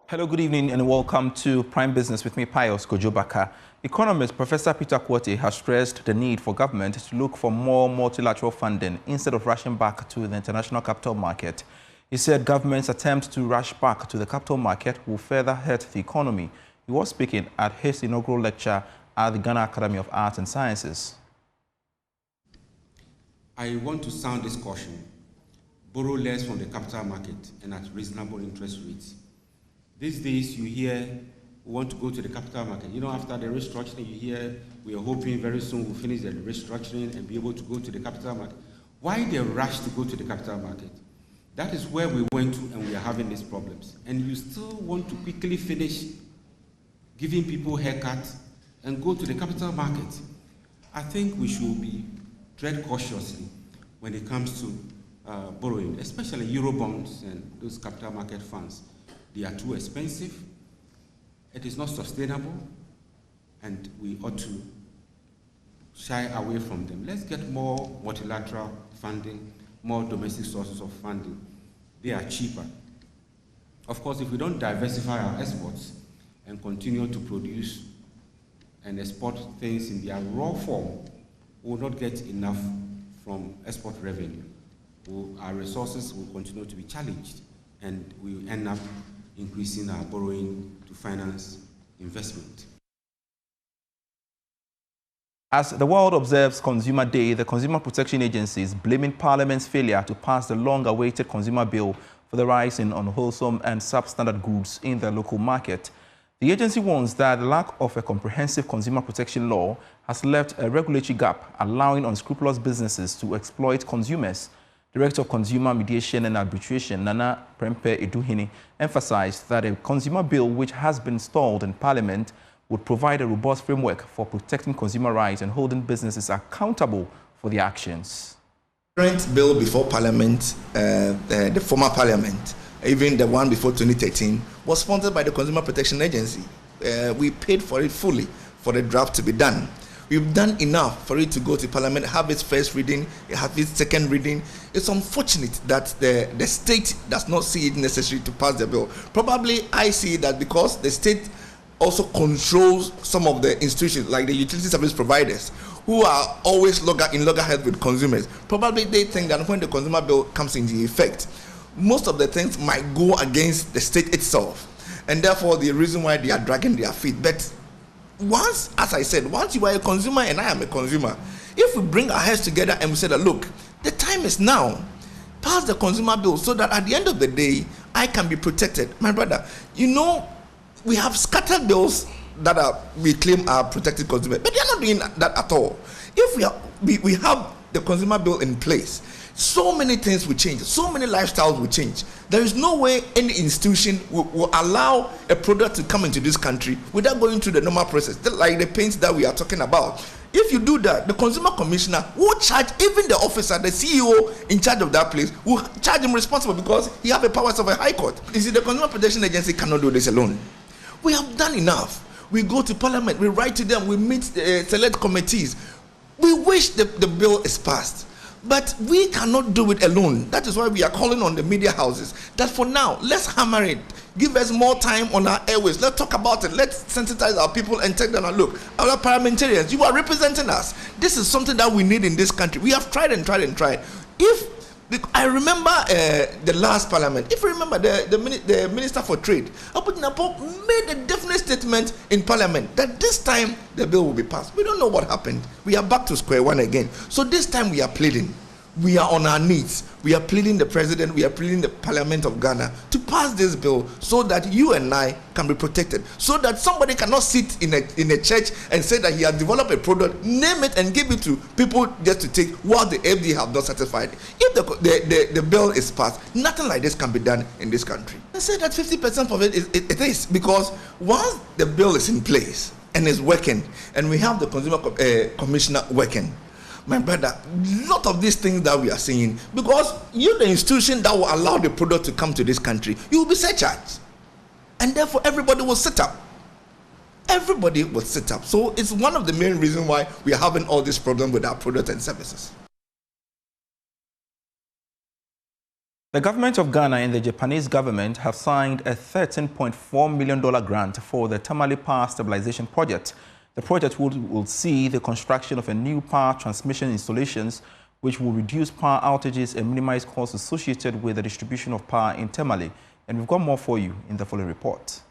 Hello, good evening, and welcome to Prime Business with me, Pius Kojobaka. Economist Professor Peter Quartey has stressed the need for government to look for more multilateral funding instead of rushing back to the international capital market. He said government's attempt to rush back to the capital market will further hurt the economy. He was speaking at his inaugural lecture at the Ghana Academy of Arts and Sciences. I want to sound this caution. Borrow less from the capital market and at reasonable interest rates. These days, you hear we want to go to the capital market. You know, after the restructuring, you hear we are hoping very soon we'll finish the restructuring and be able to go to the capital market. Why the rush to go to the capital market? That is where we went to and we are having these problems. And you still want to quickly finish giving people haircuts and go to the capital market. I think we should tread cautiously when it comes to borrowing, especially Eurobonds and those capital market funds. They are too expensive, it is not sustainable, and we ought to shy away from them. Let's get more multilateral funding, more domestic sources of funding. They are cheaper. Of course, if we don't diversify our exports and continue to produce and export things in their raw form, we will not get enough from export revenue. Our resources will continue to be challenged, and we will end up increasing our borrowing to finance investment. As the world observes Consumer Day, the Consumer Protection Agency is blaming Parliament's failure to pass the long-awaited consumer bill for the rise in unwholesome and substandard goods in the local market. The agency warns that the lack of a comprehensive consumer protection law has left a regulatory gap, allowing unscrupulous businesses to exploit consumers. Director of Consumer Mediation and Arbitration, Nana Prempe Eduhini, emphasized that a consumer bill which has been stalled in Parliament would provide a robust framework for protecting consumer rights and holding businesses accountable for their actions. The current bill before Parliament, the former Parliament, even the one before 2013, was sponsored by the Consumer Protection Agency. We paid for it fully for the draft to be done. We've done enough for it to go to Parliament, have its first reading, have its second reading. It's unfortunate that the state does not see it necessary to pass the bill. Probably I see that because the state also controls some of the institutions, like the utility service providers, who are always in loggerheads with consumers. Probably they think that when the consumer bill comes into effect, most of the things might go against the state itself. And therefore, the reason why they are dragging their feet. But once, as I said, once you are a consumer and I am a consumer, if we bring our heads together and we say that, look, the time is now, pass the consumer bill so that at the end of the day, I can be protected. My brother, you know, we have scattered bills that we claim are protected consumers, but they are not doing that at all. If we have the consumer bill in place, so many things will change, so many lifestyles will change. There is no way any institution will allow a product to come into this country without going through the normal process, like the paints that we are talking about. If you do that, the consumer commissioner will charge even the officer, the CEO in charge of that place, will charge him responsible because he has the powers of a high court. You see, the Consumer Protection Agency cannot do this alone. We have done enough. We go to Parliament, we write to them, we meet select committees. We wish the bill is passed. But we cannot do it alone. That is why we are calling on the media houses that for now, let's hammer it. Give us more time on our airways. Let's talk about it. Let's sensitize our people and take them a look. Our parliamentarians, you are representing us. This is something that we need in this country. We have tried and tried and tried. I remember the last Parliament. If you remember, the Minister for Trade, made a definite statement in Parliament that this time the bill will be passed. We don't know what happened. We are back to square one again. So this time we are pleading. We are on our knees. We are pleading the President, we are pleading the Parliament of Ghana to pass this bill so that you and I can be protected. So that somebody cannot sit in a church and say that he has developed a product, name it and give it to people just to take what the FDA have not satisfied. If the bill is passed, nothing like this can be done in this country. I say that 50% of it is because once the bill is in place and is working, and we have the Consumer Commissioner working, my brother, a lot of these things that we are seeing, because you're the institution that will allow the product to come to this country, you will be surcharged. And therefore, everybody will sit up. Everybody will sit up. So it's one of the main reasons why we are having all this problem with our products and services. The government of Ghana and the Japanese government have signed a $13.4 million grant for the Tamale Power Stabilization Project. The project will see the construction of a new power transmission installations which will reduce power outages and minimize costs associated with the distribution of power in Tamale. And we've got more for you in the following report.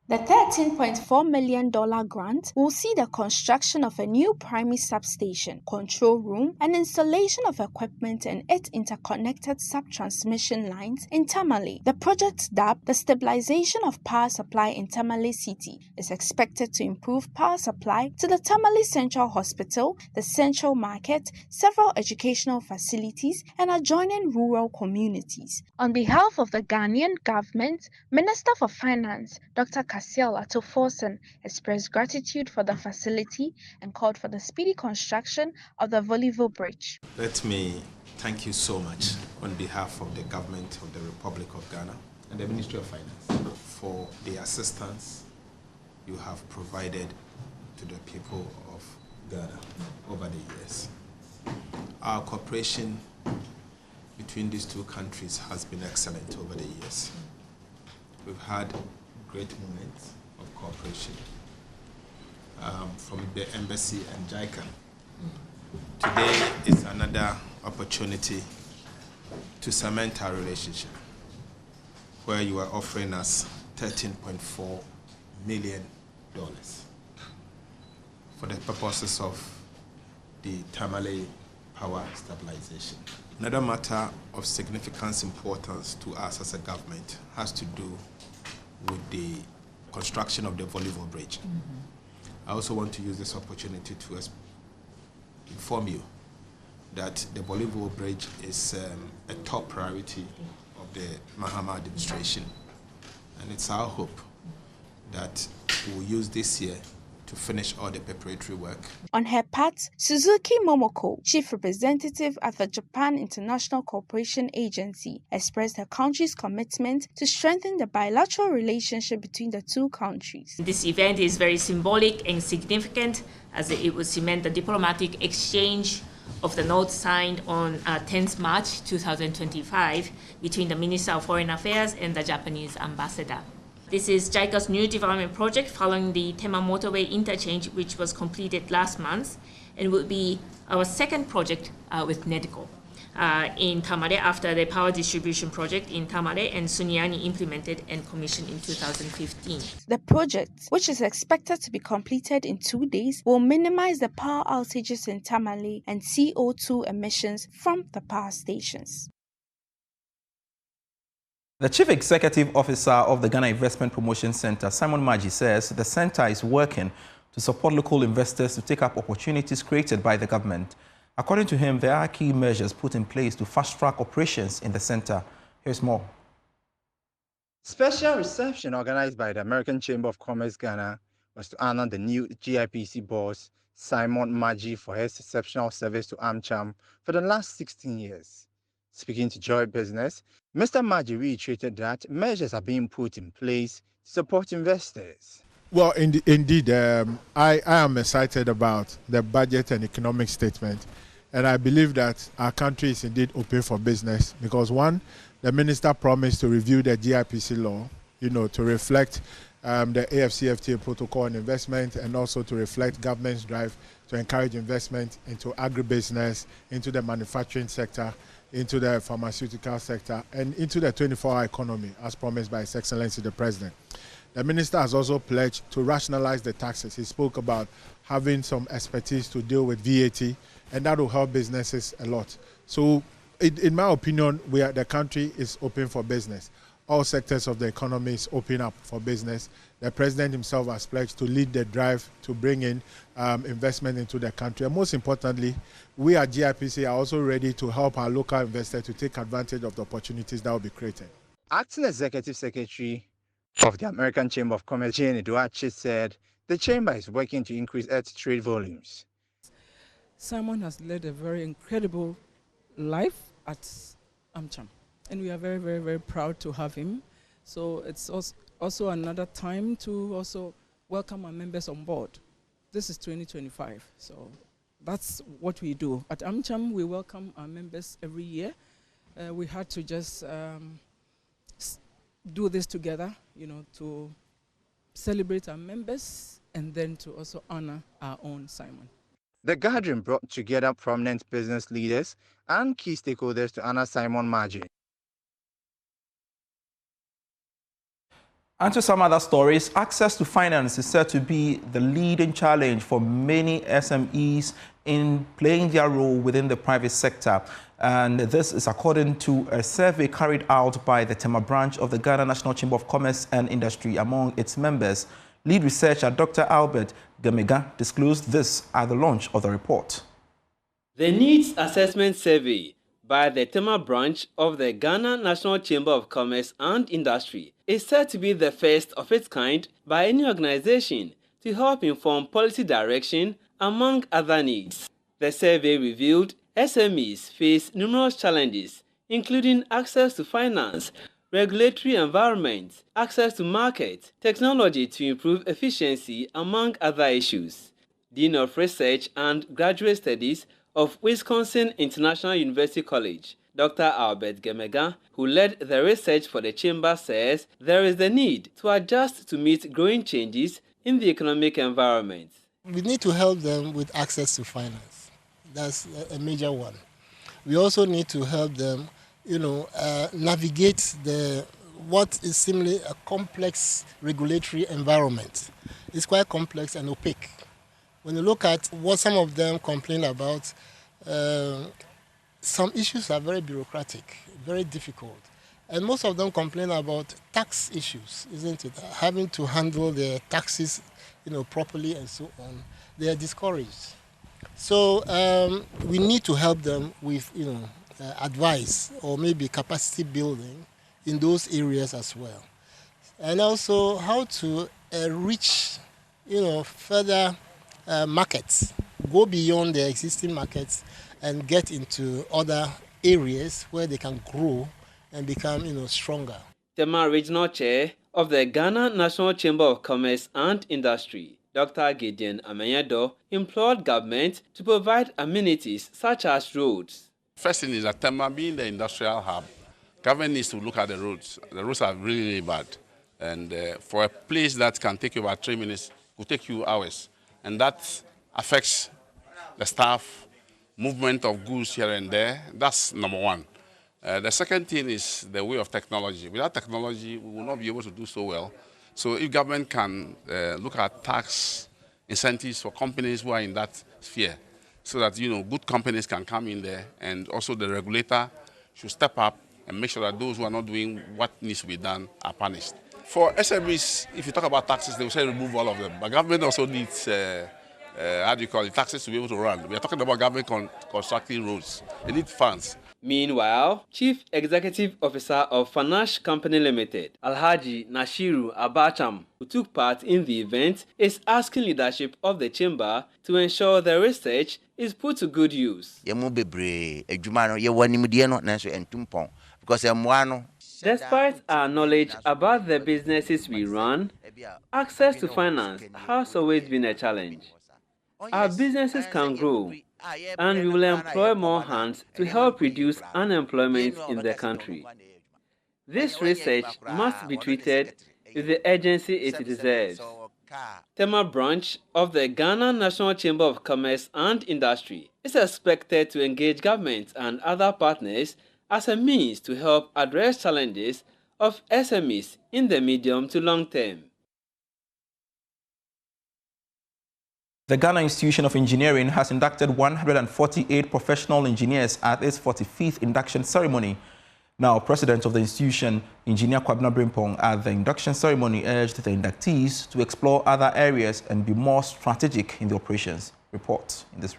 The $13.4 million grant will see the construction of a new primary substation, control room, and installation of equipment and its interconnected sub-transmission lines in Tamale. The project, dubbed the Stabilization of Power Supply in Tamale City, is expected to improve power supply to the Tamale Central Hospital, the Central Market, several educational facilities, and adjoining rural communities. On behalf of the Ghanaian government, Minister for Finance, Dr. Atoforsen expressed gratitude for the facility and called for the speedy construction of the Volleyball Bridge. Let me thank you so much on behalf of the government of the Republic of Ghana and the Ministry of Finance for the assistance you have provided to the people of Ghana over the years. Our cooperation between these two countries has been excellent over the years. We've had great moments of cooperation from the embassy and JICA. Today is another opportunity to cement our relationship, where you are offering us $13.4 million for the purposes of the Tamale power stabilization. Another matter of significant importance to us as a government has to do with the construction of the Volleyball Bridge. I also want to use this opportunity to inform you that the Volleyball Bridge is a top priority of the Mahama administration. And it's our hope that we will use this year to finish all the preparatory work. On her part, Suzuki Momoko, chief representative at the Japan International Cooperation Agency, expressed her country's commitment to strengthen the bilateral relationship between the two countries. This event is very symbolic and significant as it will cement the diplomatic exchange of the note signed on 10th March 2025 between the Minister of Foreign Affairs and the Japanese ambassador. This is JICA's new development project following the Tema Motorway interchange, which was completed last month, and will be our second project with NEDCO in Tamale after the power distribution project in Tamale and Sunyani implemented and commissioned in 2015. The project, which is expected to be completed in 2 days, will minimize the power outages in Tamale and CO2 emissions from the power stations. The Chief Executive Officer of the Ghana Investment Promotion Center, Simon Maggi, says the center is working to support local investors to take up opportunities created by the government. According to him, there are key measures put in place to fast-track operations in the center. Here's more. Special reception organized by the American Chamber of Commerce Ghana was to honor the new GIPC boss, Simon Maggi, for his exceptional service to AmCham for the last 16 years. Speaking to Joy Business, Mr. Maggi reiterated that measures are being put in place to support investors. Well, indeed, I am excited about the budget and economic statement, and I believe that our country is indeed open for business because, one, the minister promised to review the GIPC law, to reflect the AFCFTA protocol on investment and also to reflect government's drive to encourage investment into agribusiness, into the manufacturing sector, into the pharmaceutical sector, and into the 24-hour economy, as promised by His Excellency the President. The minister has also pledged to rationalize the taxes. He spoke about having some expertise to deal with VAT, and that will help businesses a lot. So, in my opinion, the country is open for business. All sectors of the economy is open up for business. The President himself has pledged to lead the drive to bring in investment into the country. And most importantly, we at GIPC are also ready to help our local investors to take advantage of the opportunities that will be created. Acting Executive Secretary of the American Chamber of Commerce, Jane Eduachi, said the chamber is working to increase its trade volumes. Simon has led a very incredible life at AmCham, and we are very, very, very proud to have him. So it's also another time to also welcome our members on board. This is 2025, so that's what we do. At AmCham, we welcome our members every year, we had to just do this together, to celebrate our members and then to also honor our own Simon. The gathering brought together prominent business leaders and key stakeholders to honor Simon Margie. And to some other stories, access to finance is said to be the leading challenge for many SMEs in playing their role within the private sector. And this is according to a survey carried out by the Tema branch of the Ghana National Chamber of Commerce and Industry among its members. Lead researcher Dr. Albert Gemega disclosed this at the launch of the report. The Needs Assessment Survey by the Tema branch of the Ghana National Chamber of Commerce and Industry is said to be the first of its kind by any organization to help inform policy direction among other needs. The survey revealed SMEs face numerous challenges, including access to finance, regulatory environment, access to market, technology to improve efficiency, among other issues. Dean of Research and Graduate Studies of Wisconsin International University College, Dr. Albert Gemega, who led the research for the Chamber, says there is the need to adjust to meet growing changes in the economic environment. We need to help them with access to finance. That's a major one. We also need to help them, navigate what is seemingly a complex regulatory environment. It's quite complex and opaque. When you look at what some of them complain about, some issues are very bureaucratic, very difficult. And most of them complain about tax issues, isn't it? Having to handle their taxes, properly and so on. They are discouraged. So we need to help them with, advice or maybe capacity building in those areas as well. And also how to reach, further markets, go beyond their existing markets and get into other areas where they can grow and become, stronger. Tema Regional Chair of the Ghana National Chamber of Commerce and Industry, Dr. Gideon Amenyedo, implored government to provide amenities such as roads. First thing is that Tema being the industrial hub, government needs to look at the roads. The roads are really, really bad. And for a place that can take you about 3 minutes, will take you hours. And that affects the staff, movement of goods here and there. That's number one. The second thing is the way of technology. Without technology, we will not be able to do so well. So if government can look at tax incentives for companies who are in that sphere, so that good companies can come in there, and also the regulator should step up and make sure that those who are not doing what needs to be done are punished. For SMEs, if you talk about taxes, they will say remove all of them. But government also needs, taxes to be able to run. We are talking about government constructing roads. They need funds. Meanwhile, Chief Executive Officer of Fanash Company Limited, Alhaji Nashiru Abacham, who took part in the event, is asking leadership of the chamber to ensure the research is put to good use. Despite our knowledge about the businesses we run, access to finance has always been a challenge. Our businesses can grow, and we will employ more hands to help reduce unemployment in the country. This research must be treated with the urgency it deserves. Tema branch of the Ghana National Chamber of Commerce and Industry is expected to engage government and other partners as a means to help address challenges of SMEs in the medium to long term. The Ghana Institution of Engineering has inducted 148 professional engineers at its 45th induction ceremony. Now, President of the institution, Engineer Kwabena Brimpong, at the induction ceremony urged the inductees to explore other areas and be more strategic in the operations. Report in this.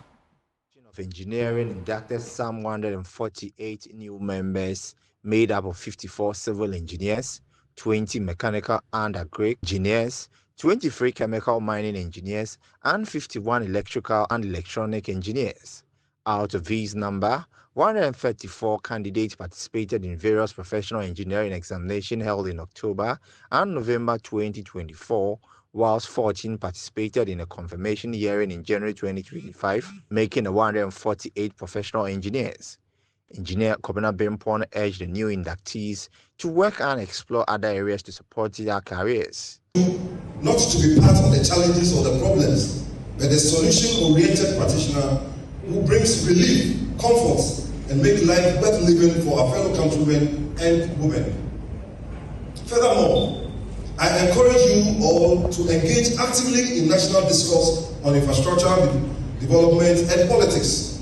Of Engineering inducted some 148 new members made up of 54 civil engineers, 20 mechanical and agri engineers, 23 chemical mining engineers, and 51 electrical and electronic engineers. Out of these number, 134 candidates participated in various professional engineering examinations held in October and November 2024, whilst 14 participated in a confirmation hearing in January 2025, making 148 professional engineers. Engineer Kobina Bimpon urged the new inductees to work and explore other areas to support their careers. Not to be part of the challenges or the problems, but a solution-oriented practitioner who brings relief, comfort, and make life worth living for our fellow countrymen and women. Furthermore, I encourage you all to engage actively in national discourse on infrastructure, development, and politics.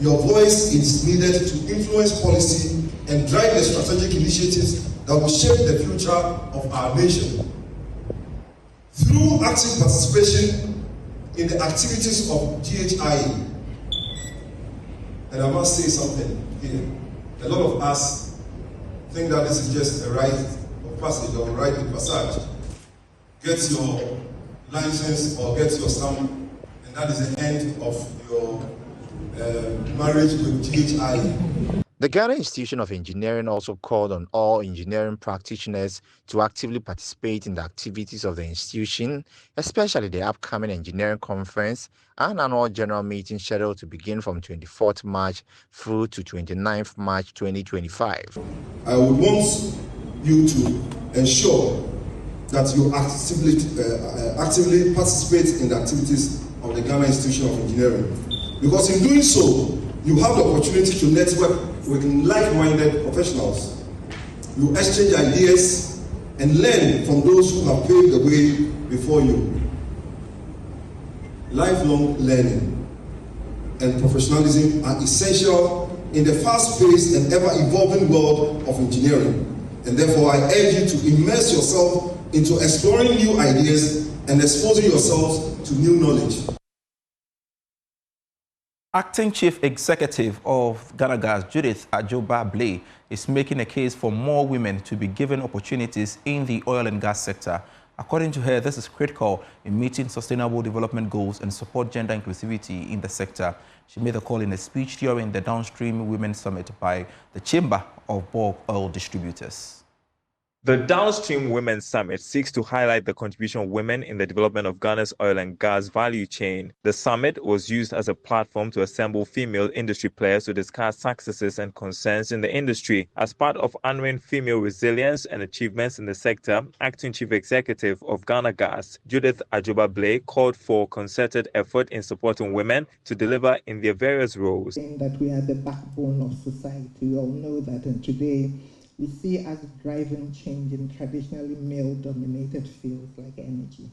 Your voice is needed to influence policy and drive the strategic initiatives that will shape the future of our nation. Through active participation in the activities of GHI, and I must say something here, a lot of us think that this is just a rite of passage or a rite of passage. Get your license or get your stamp, and that is the end of your marriage with GHI. The Ghana Institution of Engineering also called on all engineering practitioners to actively participate in the activities of the institution, especially the upcoming engineering conference and annual general meeting scheduled to begin from 24th March through to 29th March 2025. I would want you to ensure that you actively participate in the activities of the Ghana Institution of Engineering, because in doing so, you have the opportunity to network with like-minded professionals. You exchange ideas and learn from those who have paved the way before you. Lifelong learning and professionalism are essential in the fast-paced and ever-evolving world of engineering. And therefore, I urge you to immerse yourself into exploring new ideas and exposing yourselves to new knowledge. Acting Chief Executive of Ghana Gas, Judith Ajoba Blay, is making a case for more women to be given opportunities in the oil and gas sector. According to her, this is critical in meeting sustainable development goals and support gender inclusivity in the sector. She made the call in a speech during the Downstream Women's Summit by the Chamber of Bulk Oil Distributors. The Downstream Women's Summit seeks to highlight the contribution of women in the development of Ghana's oil and gas value chain. The summit was used as a platform to assemble female industry players to discuss successes and concerns in the industry. As part of honoring female resilience and achievements in the sector, Acting Chief Executive of Ghana Gas, Judith Ajoba Blay, called for concerted effort in supporting women to deliver in their various roles. That we are the backbone of society. We all know that, and today we see us driving change in traditionally male-dominated fields like energy.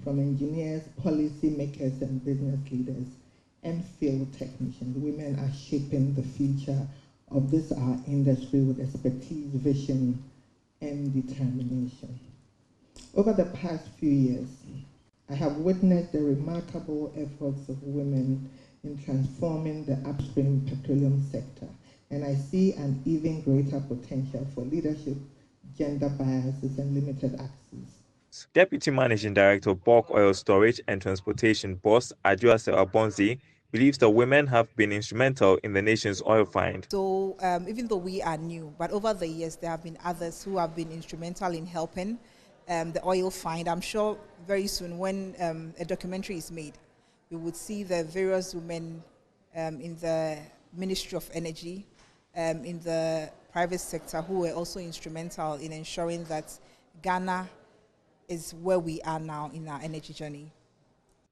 From engineers, policy makers, and business leaders, and field technicians, women are shaping the future of this our industry with expertise, vision, and determination. Over the past few years, I have witnessed the remarkable efforts of women in transforming the upstream petroleum sector, and I see an even greater potential for leadership, gender biases, and limited access. Deputy Managing Director of Bulk Oil Storage and Transportation, Boss Ajuase Abonzi, believes that women have been instrumental in the nation's oil find. So even though we are new, but over the years there have been others who have been instrumental in helping the oil find. I'm sure very soon when a documentary is made, we would see the various women in the Ministry of Energy, in the private sector, who were also instrumental in ensuring that Ghana is where we are now in our energy journey.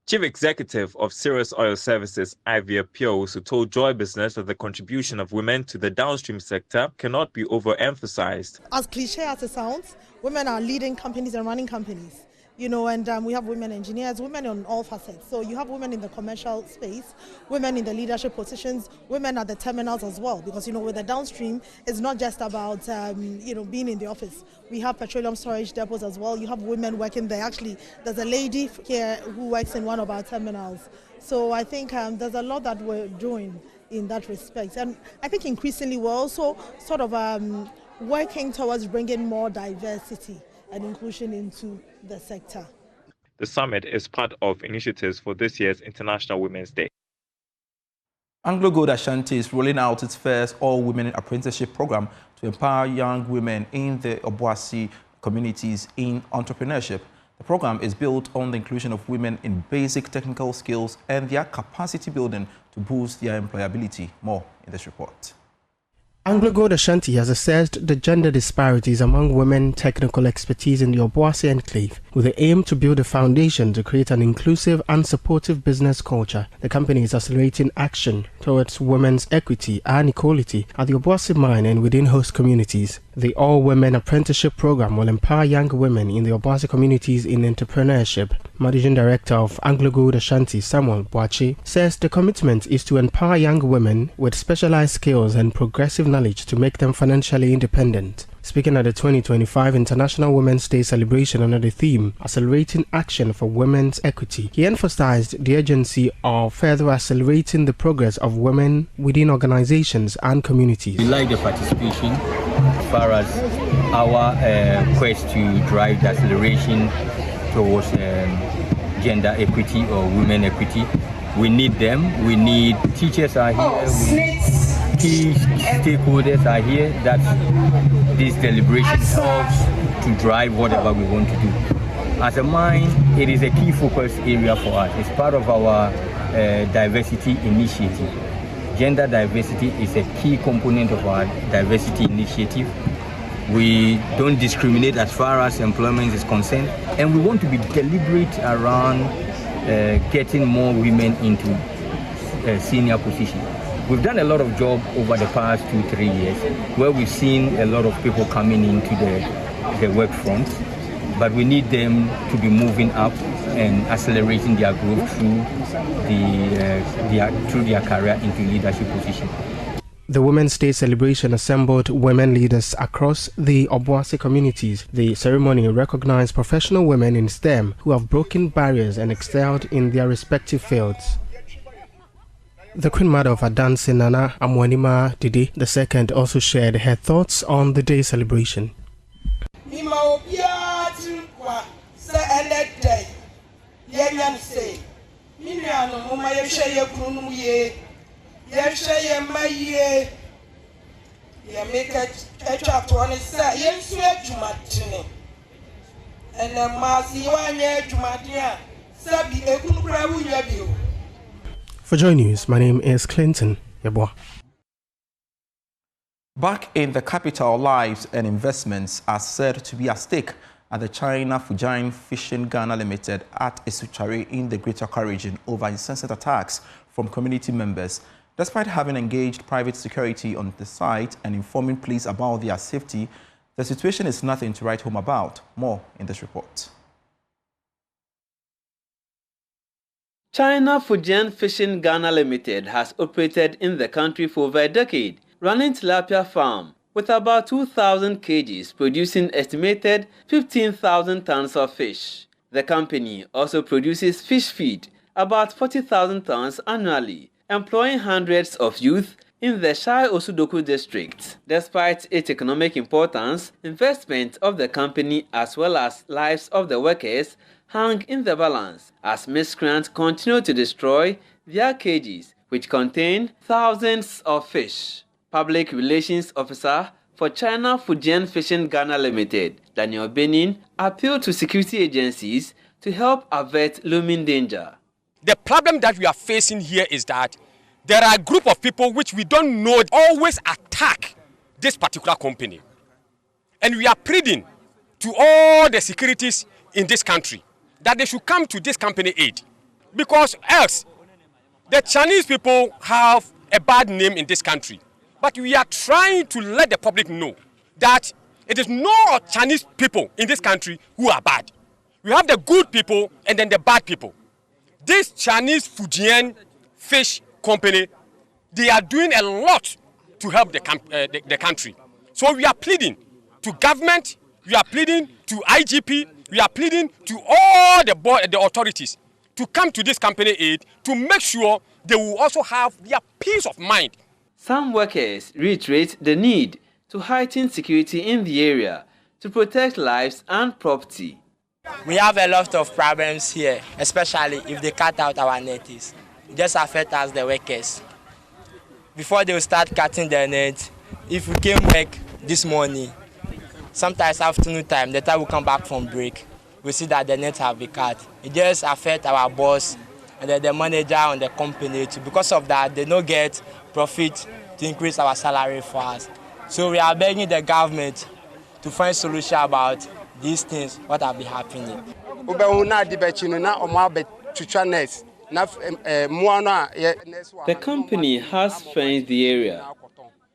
Chief Executive of Serious Oil Services, Ivy Pios, who told Joy Business that the contribution of women to the downstream sector cannot be overemphasized. As cliche as it sounds, women are leading companies and running companies. You know, and we have women engineers, women on all facets. So you have women in the commercial space, women in the leadership positions, women at the terminals as well. Because, you know, with the downstream, it's not just about, you know, being in the office. We have petroleum storage depots as well. You have women working there. Actually, there's a lady here who works in one of our terminals. So I think there's a lot that we're doing in that respect. And I think increasingly we're also sort of working towards bringing more diversity and inclusion into the sector. The summit is part of initiatives for this year's International Women's Day. Anglo Gold Ashanti is rolling out its first all-women apprenticeship program to empower young women in the Obuasi communities in entrepreneurship. The program is built on the inclusion of women in basic technical skills and their capacity building to boost their employability. More in this report. AngloGold Ashanti has assessed the gender disparities among women technical expertise in the Obuasi enclave with the aim to build a foundation to create an inclusive and supportive business culture. The company is accelerating action towards women's equity and equality at the Obuasi mine and within host communities. The all-women apprenticeship program will empower young women in the Obuasi communities in entrepreneurship. Managing Director of AngloGold Ashanti, Samuel Boachi, says the commitment is to empower young women with specialized skills and progressive knowledge to make them financially independent. Speaking at the 2025 International Women's Day celebration under the theme, Accelerating Action for Women's Equity, he emphasized the urgency of further accelerating the progress of women within organizations and communities. We like the participation as far as our quest to drive the acceleration towards gender equity or women equity. We need them. We need teachers are here. Key stakeholders are here. That this deliberation helps to drive whatever we want to do. As a mine, it is a key focus area for us. It's part of our diversity initiative. Gender diversity is a key component of our diversity initiative. We don't discriminate as far as employment is concerned, and we want to be deliberate around getting more women into senior positions. We've done a lot of job over the past 2-3 years where we've seen a lot of people coming into the work front, but we need them to be moving up and accelerating their growth through their career into leadership positions. The Women's Day celebration assembled women leaders across the Obuasi communities. The ceremony recognized professional women in STEM who have broken barriers and excelled in their respective fields. The Queen Mother of Adansi, Nana Amwanima Didi II, also shared her thoughts on the day celebration. For Joy News, my name is Clinton Yeboah. Back in the capital, lives and investments are said to be at stake at the China Fujian Fishing Ghana Limited at Esuchari in the Greater Accra region over incessant attacks from community members. Despite having engaged private security on the site and informing police about their safety, the situation is nothing to write home about. More in this report. China Fujian Fishing Ghana Limited has operated in the country for over a decade, running tilapia farm with about 2,000 kgs, producing estimated 15,000 tons of fish. The company also produces fish feed, about 40,000 tons annually, employing hundreds of youth in the Shai Osudoku district. Despite its economic importance, investment of the company as well as lives of the workers hang in the balance as miscreants continue to destroy their cages, which contain thousands of fish. Public Relations Officer for China Fujian Fishing Ghana Limited, Daniel Benin, appealed to security agencies to help avert looming danger. The problem that we are facing here is that there are a group of people which we don't know always attack this particular company. And we are pleading to all the securities in this country that they should come to this company aid. Because else, the Chinese people have a bad name in this country. But we are trying to let the public know that it is not Chinese people in this country who are bad. We have the good people and then the bad people. This Chinese Fujian fish company, they are doing a lot to help the country. So we are pleading to government, we are pleading to IGP, we are pleading to all the authorities to come to this company aid to make sure they will also have their peace of mind. Some workers reiterate the need to heighten security in the area to protect lives and property. We have a lot of problems here, especially if they cut out our nets. It just affects us, the workers. Before they will start cutting the net, if we came work this morning, sometimes afternoon time, the time we come back from break, we see that the nets have been cut. It just affects our boss and the manager and the company too. Because of that, they don't get profit to to increase our salary for us. So we are begging the government to find solution about these things, what have been happening. The company has fenced the area,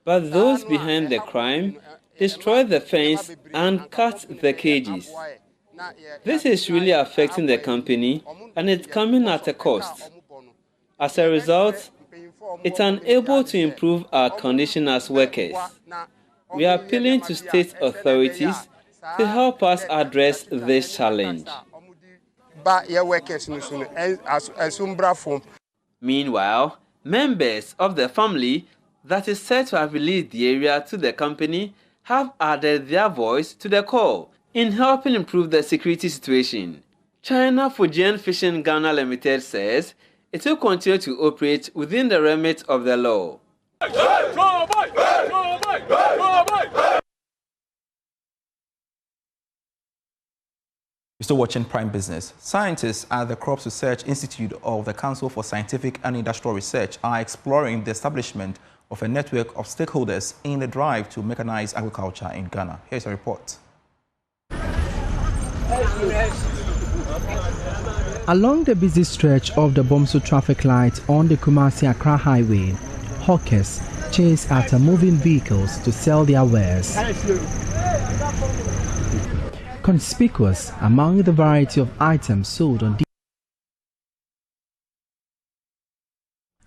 but those behind the crime destroy the fence and cut the cages. This is really affecting the company, and it's coming at a cost. As a result, it's unable to improve our condition as workers. We are appealing to state authorities to help us address this challenge. Meanwhile, members of the family that is said to have released the area to the company have added their voice to the call in helping improve the security situation. China Fujian Fishing Ghana Limited says it will continue to operate within the remit of the law. You're still watching Prime Business. Scientists at the Crops Research Institute of the Council for Scientific and Industrial Research are exploring the establishment of a network of stakeholders in the drive to mechanize agriculture in Ghana. Here's a report. Along the busy stretch of the Bomso traffic light on the Kumasi-Accra Highway, hawkers chase after moving vehicles to sell their wares. Conspicuous among the variety of items sold on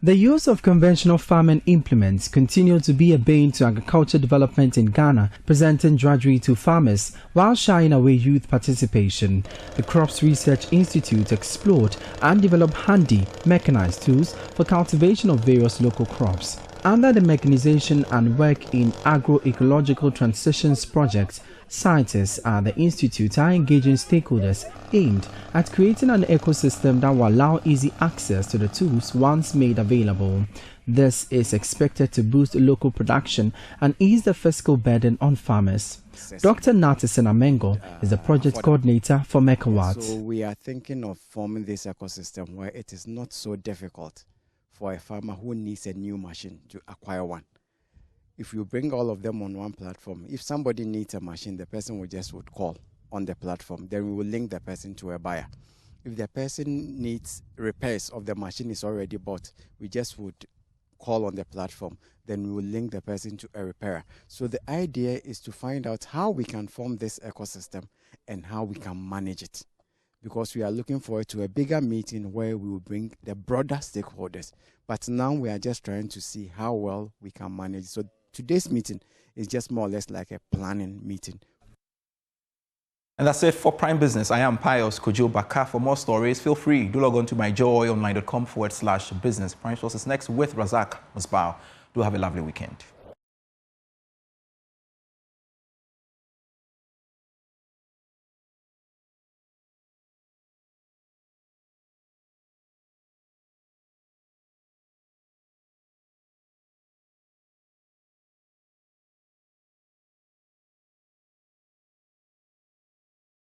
the use of conventional farming implements continued to be a bane to agriculture development in Ghana, presenting drudgery to farmers while shying away youth participation. The Crops Research Institute explored and developed handy, mechanized tools for cultivation of various local crops. Under the Mechanization and Work in Agroecological Transitions project, scientists at the Institute are engaging stakeholders aimed at creating an ecosystem that will allow easy access to the tools once made available. This is expected to boost local production and ease the fiscal burden on farmers. Dr. Natisen Amengo is the project coordinator for Mechawatt. So we are thinking of forming this ecosystem where it is not so difficult for a farmer who needs a new machine to acquire one. If you bring all of them on one platform, if somebody needs a machine, the person would call on the platform. Then we will link the person to a buyer. If the person needs repairs of the machine is already bought, we just would call on the platform. Then we will link the person to a repairer. So the idea is to find out how we can form this ecosystem and how we can manage it. Because we are looking forward to a bigger meeting where we will bring the broader stakeholders. But now we are just trying to see how well we can manage. So today's meeting is just more or less like a planning meeting. And that's it for Prime Business. I am Pius Kojo Baka. For more stories, feel free. Do log on to myjoyonline.com/business. Prime Source is next with Razak Musbao. Do have a lovely weekend.